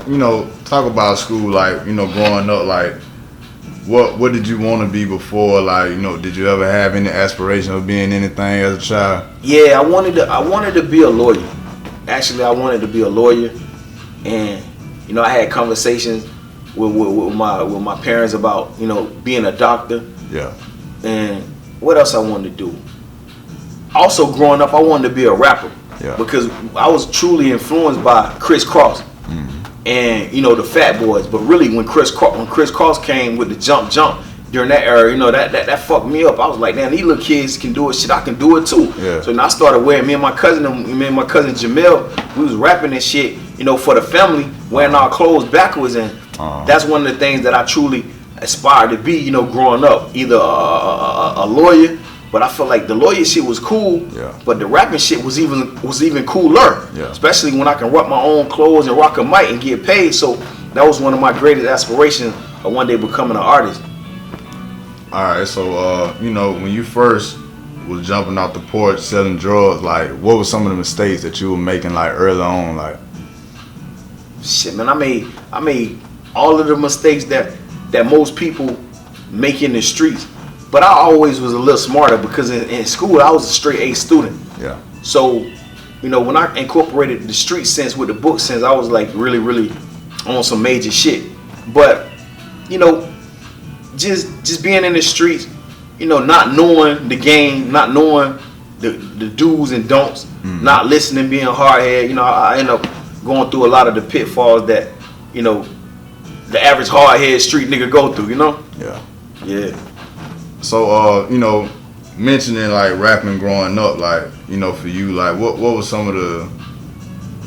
You know, talk about school, like, you know, growing up, like, what did you want to be before? Like, you know, did you ever have any aspiration of being anything as a child? Yeah, I wanted to be a lawyer. Actually, I wanted to be a lawyer, and you know, I had conversations with my parents about, you know, being a doctor. Yeah. And what else I wanted to do? Also, growing up, I wanted to be a rapper. Yeah. Because I was truly influenced by Chris Cross. And you know, the Fat Boys. But really, when Chris Cross came with the jump during that era, you know, that fucked me up. I was like, damn, these little kids can do it. Shit, I can do it too. Yeah. So then I started wearing, me and my cousin Jamel, we was rapping and shit, you know, for the family, wearing our clothes backwards, and that's one of the things that I truly aspired to be, you know, growing up. Either a lawyer, but I felt like the lawyer shit was cool, but the rapping shit was even cooler. Yeah. Especially when I can rock my own clothes and rock a mic and get paid. So that was one of my greatest aspirations of one day becoming an artist. All right, so you know, when you first was jumping off the porch selling drugs, like, what were some of the mistakes that you were making, like, early on, like? Shit, man, I made all of the mistakes that most people make in the streets, but I always was a little smarter because in school I was a straight A student. Yeah. So, you know, when I incorporated the street sense with the book sense, I was like really on some major shit. But, you know, just being in the streets, you know, not knowing the game, not knowing the do's and don'ts, not listening, being hard-headed, you know, I end up going through a lot of the pitfalls that, you know, the average hard-headed street nigga go through, you know? Yeah. Yeah. So, you know, mentioning, like, rapping growing up, like, you know, for you, like, what was some of the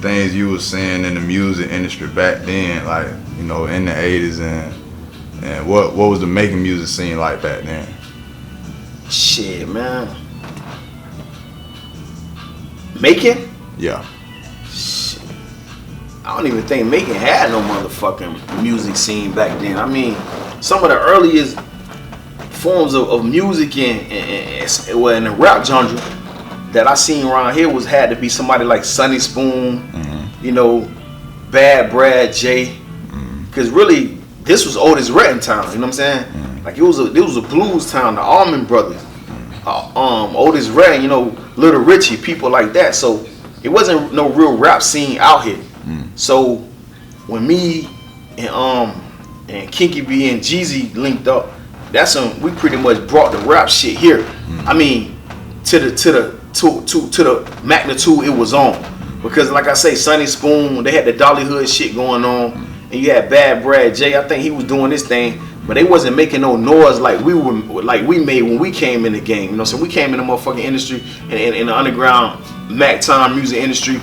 things you were seeing in the music industry back then, like, you know, in the 80s, and what was the making music scene like back then? Shit, man. Macon? Yeah. Shit. I don't even think Macon had no motherfucking music scene back then. I mean, some of the earliest forms of music in the rap genre that I seen around here had to be somebody like Sonny Spoon, you know, Bad Brad J. Because really, this was Otis Redding town, you know what I'm saying? Like, it was a blues town, the Allman Brothers, Otis Redding, you know, Little Richie, people like that. So it wasn't no real rap scene out here. So when me and Kinky B and Jeezy linked up, that's when we pretty much brought the rap shit here. I mean, to the magnitude it was on. Because like I say, Sonny Spoon, they had the Dollywood shit going on, and you had Bad Brad J. I think he was doing this thing, but they wasn't making no noise like we made when we came in the game. You know, so we came in the motherfucking industry and in the underground Mac time music industry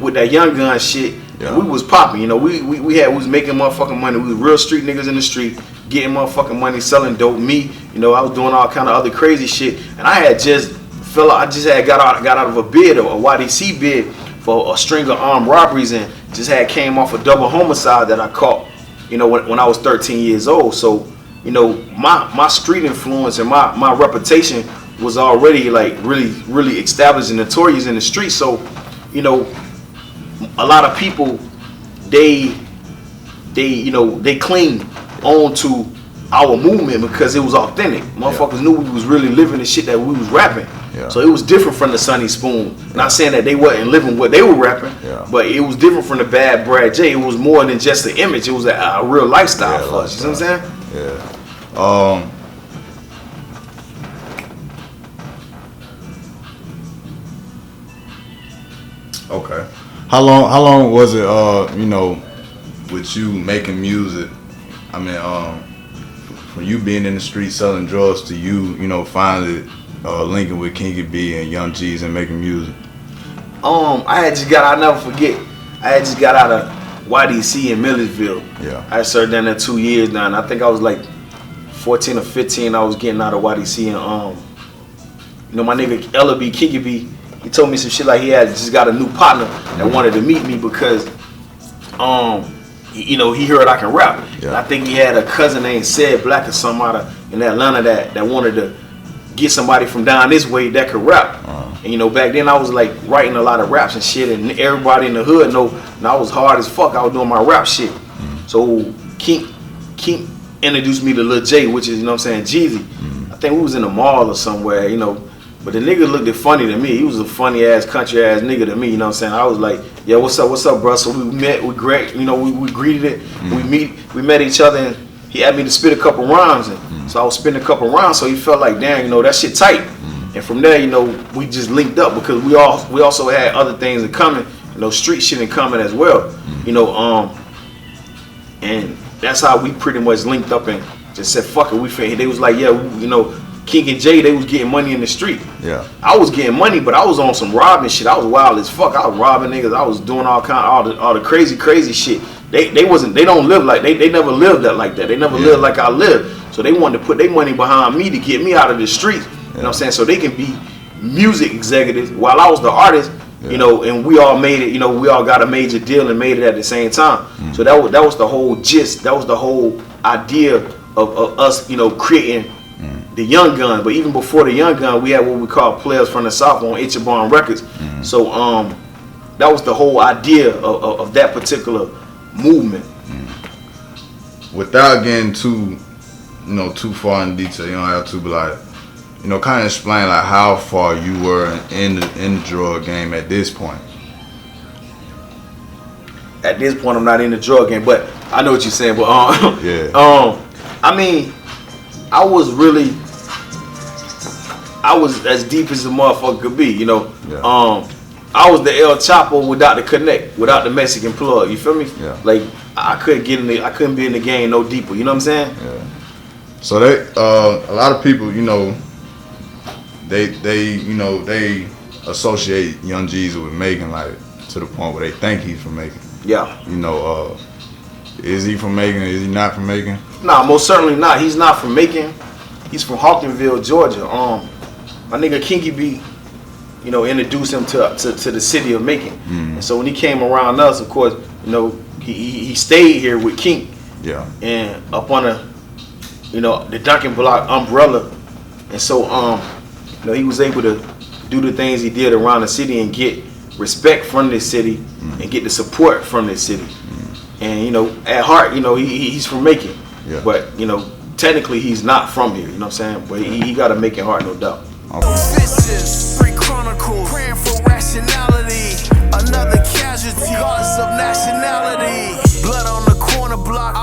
with that Young Gun shit. Yeah. We was popping, you know. We was making motherfucking money. We was real street niggas in the street, getting motherfucking money, selling dope. Me, you know, I was doing all kind of other crazy shit, and I just had got out of a bid, a YDC bid for a string of armed robberies, and just had came off a double homicide that I caught, you know, when I was 13 years old. So, you know, my street influence and my reputation was already like really established and notorious in the street. So, you know, a lot of people they cling on to our movement because it was authentic. Motherfuckers knew we was really living the shit that we was rapping. Yeah. So it was different from the Sonny Spoon. Not saying that they wasn't living what they were rapping, but it was different from the Bad Brad J. It was more than just the image. It was a real lifestyle for us. You know what I'm saying? Yeah. Okay. How long was it, you know, with you making music? I mean, from you being in the street selling drugs to you know, finally linking with Kinky B and Young G's and making music? I'll never forget, I had just got out of YDC in Millersville. Yeah. I served down there 2 years now, and I think I was like 14 or 15. I was getting out of YDC, and you know, my nigga Ella B, Kinky B, he told me some shit like he had just got a new partner that wanted to meet me because, you know, he heard I can rap. Yeah. And I think he had a cousin named Said Black or something out in Atlanta that wanted to get somebody from down this way that could rap. And you know, back then I was like writing a lot of raps and shit, and everybody in the hood know, and I was hard as fuck. I was doing my rap shit. So King introduced me to Lil J, which is, you know what I'm saying, Jeezy. I think we was in the mall or somewhere, you know. But the nigga looked funny to me. He was a funny ass, country ass nigga to me, you know what I'm saying? I was like, yeah, what's up, bro? So we met, we greeted it, we met each other, and he had me to spit a couple rhymes, and so I was spitting a couple rhymes, so he felt like, damn, you know, that shit tight. And from there, you know, we just linked up because we also had other things in common, you know, street shit in common as well, you know, and that's how we pretty much linked up and just said, fuck it, they was like, yeah, you know, King and Jay, they was getting money in the street. Yeah. I was getting money, but I was on some robbing shit. I was wild as fuck. I was robbing niggas. I was doing all the crazy shit. They don't live like they never lived that like that. They never lived like I lived. So they wanted to put their money behind me to get me out of the streets. You know what I'm saying? So they can be music executives while I was the artist. You know, and we all made it. You know, we all got a major deal and made it at the same time. So that was the whole gist. That was the whole idea of us, you know, creating the Young Gun. But even before the Young Gun, we had what we call Players from the South on Ichabod Records. So that was the whole idea of that particular movement. Without getting too far in detail, you don't have to, but like, you know, kind of explain like how far you were in the drug game at this point. At this point, I'm not in the drug game, but I know what you're saying. But I mean, I was as deep as a motherfucker could be, you know. I was the El Chapo without the connect, without the Mexican plug. You feel me? Yeah. Like I couldn't be in the game no deeper. You know what I'm saying? Yeah. So they, a lot of people, you know, they associate Young Jeezy with Macon, like to the point where they think he's from Macon. Yeah. You know, is he from Macon? Is he not from Macon? Nah, most certainly not. He's not from Macon. He's from Hawkinville, Georgia. My nigga Kinky B, you know, introduced him to the city of Macon. And so when he came around us, of course, you know, he stayed here with King. Yeah. And up on the Dunkin' Block umbrella. And so you know, he was able to do the things he did around the city and get respect from this city and get the support from this city. And you know, at heart, you know, he's from Macon. Yeah. But you know, technically he's not from here, you know what I'm saying? But he got a Macon heart, no doubt. Three Chronicles, praying for rationality. Another casualty, regardless of nationality. Blood on the corner block.